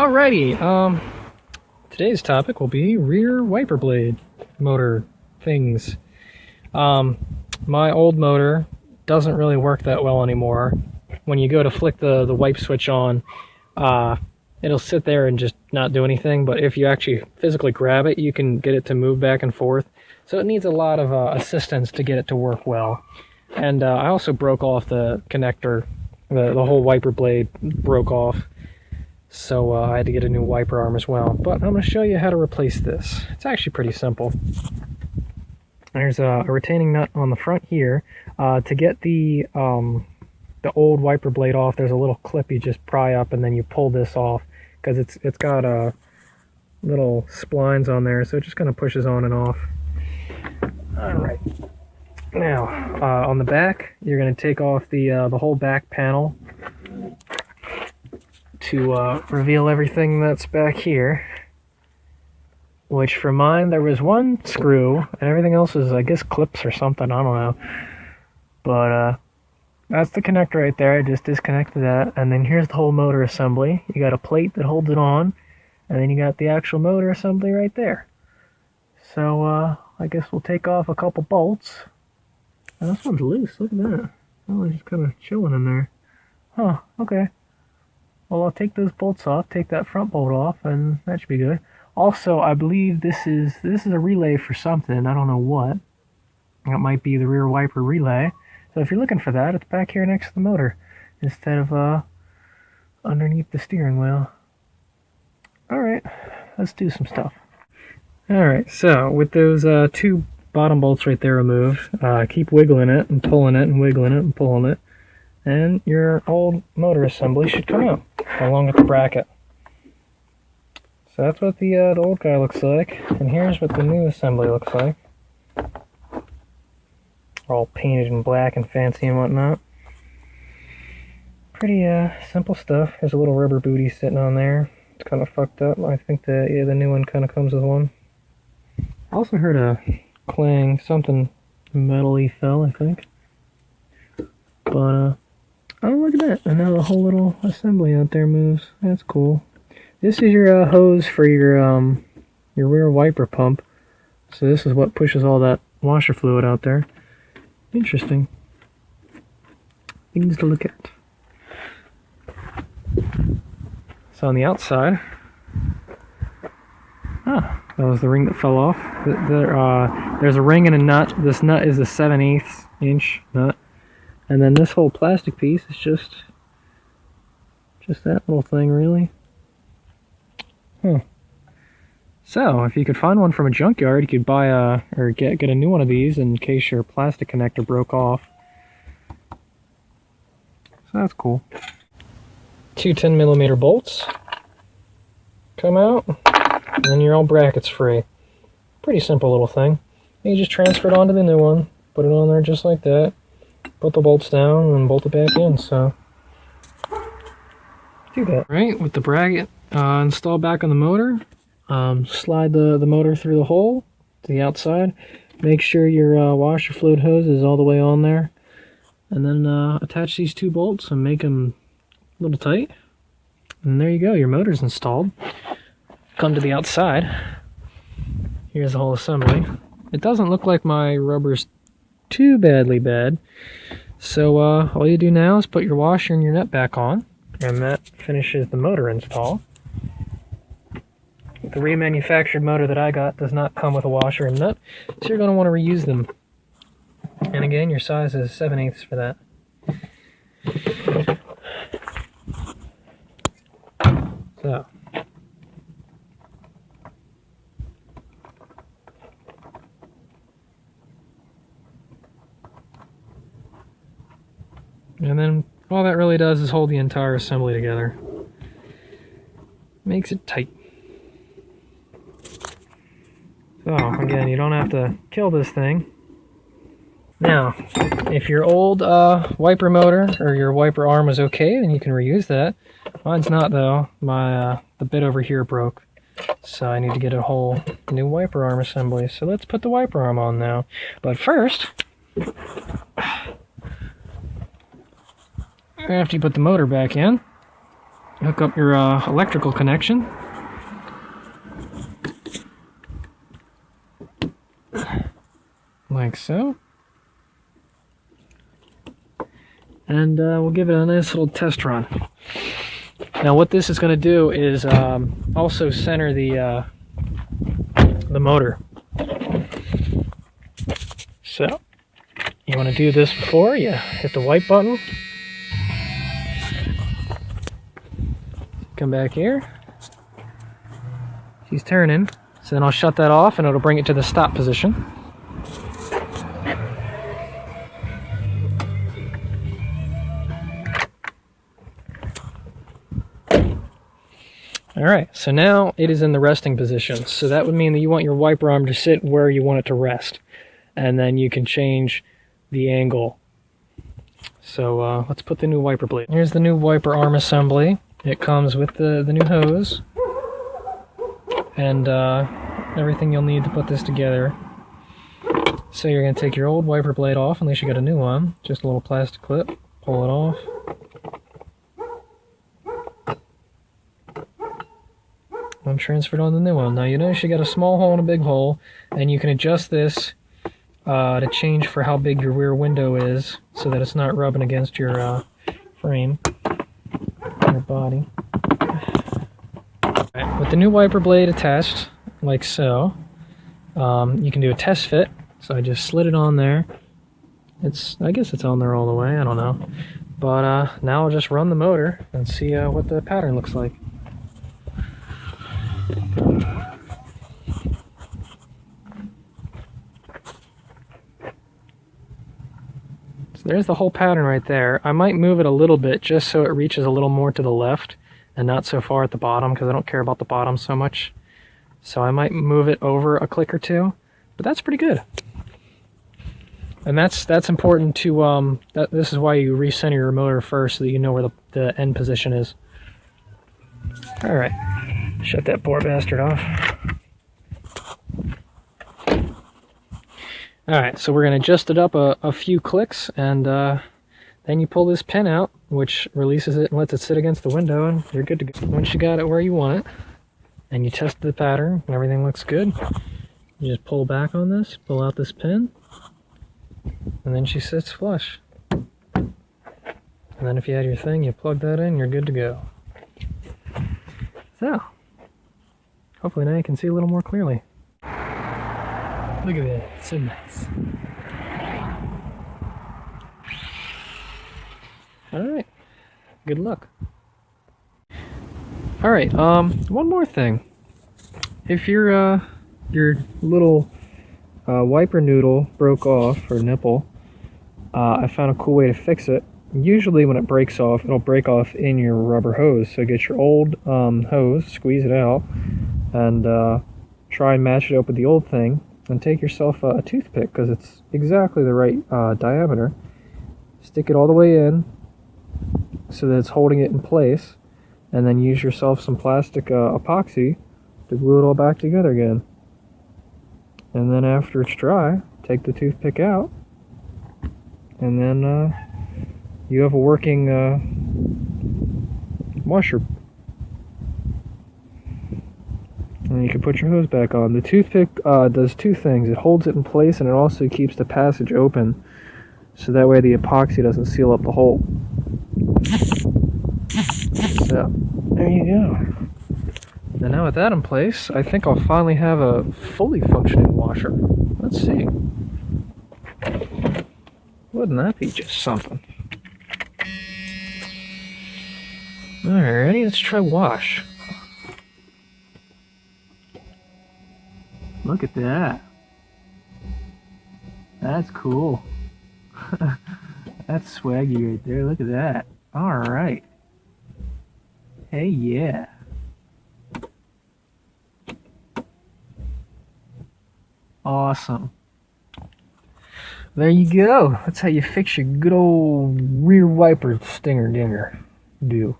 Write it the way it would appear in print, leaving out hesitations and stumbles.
Alrighty, today's topic will be rear wiper blade motor things. My old motor doesn't really work that well anymore. When you go to flick the wipe switch on, it'll sit there and just not do anything, but if you actually physically grab it, you can get it to move back and forth. So it needs a lot of assistance to get it to work well. And I also broke off the connector. The whole wiper blade broke off. So I had to get a new wiper arm as well. But I'm going to show you how to replace this. It's actually pretty simple. There's a retaining nut on the front here. To get the old wiper blade off, there's a little clip you just pry up and then you pull this off, because it's got little splines on there, so it just kind of pushes on and off. Alright. Now, on the back, you're going to take off the whole back panel to reveal everything that's back here. Which for mine, there was one screw, and everything else is, I guess, clips or something, I don't know. But, that's the connector right there. I just disconnected that. And then here's the whole motor assembly. You got a plate that holds it on, and then you got the actual motor assembly right there. So, I guess we'll take off a couple bolts. Oh, this one's loose, look at that. Oh, it's just kind of chilling in there. Huh, okay. Well, I'll take those bolts off, take that front bolt off, and that should be good. Also, I believe this is a relay for something. I don't know what. It might be the rear wiper relay. So if you're looking for that, it's back here next to the motor, instead of underneath the steering wheel. Alright, let's do some stuff. Alright, so with those two bottom bolts right there removed, keep wiggling it and pulling it and wiggling it and pulling it, and your old motor assembly should come out, along with the bracket. So that's what the old guy looks like, and here's what the new assembly looks like. All painted in black and fancy and whatnot. Pretty simple stuff. There's a little rubber booty sitting on there. It's kind of fucked up. I think the new one kind of comes with one. I also heard a clang, something metal-y fell, I think. But oh, look at that! And now the whole little assembly out there moves. That's cool. This is your hose for your rear wiper pump. So this is what pushes all that washer fluid out there. Interesting. Things to look at. So on the outside, that was the ring that fell off. There's a ring and a nut. This nut is a 7/8 inch nut, and then this whole plastic piece is just that little thing, really. Huh. So, if you could find one from a junkyard, you could buy or get a new one of these in case your plastic connector broke off. So that's cool. Two 10mm bolts come out, and then you're all brackets free. Pretty simple little thing. And you just transfer it onto the new one, put it on there just like that, put the bolts down, and bolt it back in. So, do that. Right, with the bracket installed back on the motor. Slide the motor through the hole to the outside. Make sure your washer fluid hose is all the way on there. And then attach these two bolts and make them a little tight. And there you go, your motor's installed. Come to the outside. Here's the whole assembly. It doesn't look like my rubber's too badly bad. So all you do now is put your washer and your nut back on. And that finishes the motor install. The remanufactured motor that I got does not come with a washer and nut, so you're going to want to reuse them. And again, your size is 7/8 for that. So. And then all that really does is hold the entire assembly together. Makes it tight. So, again, you don't have to kill this thing. Now, if your old wiper motor or your wiper arm was okay, then you can reuse that. Mine's not, though. The bit over here broke. So I need to get a whole new wiper arm assembly. So let's put the wiper arm on now. But first, after you put the motor back in, hook up your electrical connection. Like so. And we'll give it a nice little test run. Now what this is going to do is also center the motor. So, you want to do this before you hit the white button. Come back here. She's turning. So then I'll shut that off and it'll bring it to the stop position. Alright, so now it is in the resting position. So that would mean that you want your wiper arm to sit where you want it to rest. And then you can change the angle. So let's put the new wiper blade. Here's the new wiper arm assembly. It comes with the new hose. And everything you'll need to put this together. So you're going to take your old wiper blade off, unless you got a new one. Just a little plastic clip. Pull it off. And transfer it on the new one. Now you notice you got a small hole and a big hole, and you can adjust this to change for how big your rear window is, so that it's not rubbing against your frame, your body. Right, with the new wiper blade attached, like so, you can do a test fit. So I just slid it on there. I guess it's on there all the way, I don't know. But now I'll just run the motor and see what the pattern looks like. So there's the whole pattern right there. I might move it a little bit just so it reaches a little more to the left and not so far at the bottom, because I don't care about the bottom so much. So I might move it over a click or two, but that's pretty good. And that's important to, this is why you recenter your motor first, so that you know where the end position is. Alright, shut that poor bastard off. Alright, so we're going to adjust it up a few clicks, and then you pull this pin out, which releases it and lets it sit against the window, and you're good to go. Once you got it where you want it, and you test the pattern, and everything looks good, you just pull back on this, pull out this pin, and then she sits flush. And then if you had your thing, you plug that in, you're good to go. So, hopefully now you can see a little more clearly. Look at that, it's so nice. Alright, good luck. Alright, one more thing. If your little wiper noodle broke off, or nipple, I found a cool way to fix it. Usually when it breaks off, it'll break off in your rubber hose. So get your old hose, squeeze it out, and try and match it up with the old thing, and take yourself a toothpick, because it's exactly the right diameter. Stick it all the way in so that it's holding it in place, and then use yourself some plastic epoxy to glue it all back together again. And then after it's dry, take the toothpick out, and then you have a working washer. And you can put your hose back on. The toothpick does two things. It holds it in place, and it also keeps the passage open, so that way the epoxy doesn't seal up the hole. So, there you go. And now with that in place, I think I'll finally have a fully functioning washer. Let's see. Wouldn't that be just something? Alrighty, let's try wash. Look at that. That's cool. That's swaggy right there. Look at that. Alright. Hey, yeah. Awesome. There you go. That's how you fix your good old rear wiper stinger dinger. Do.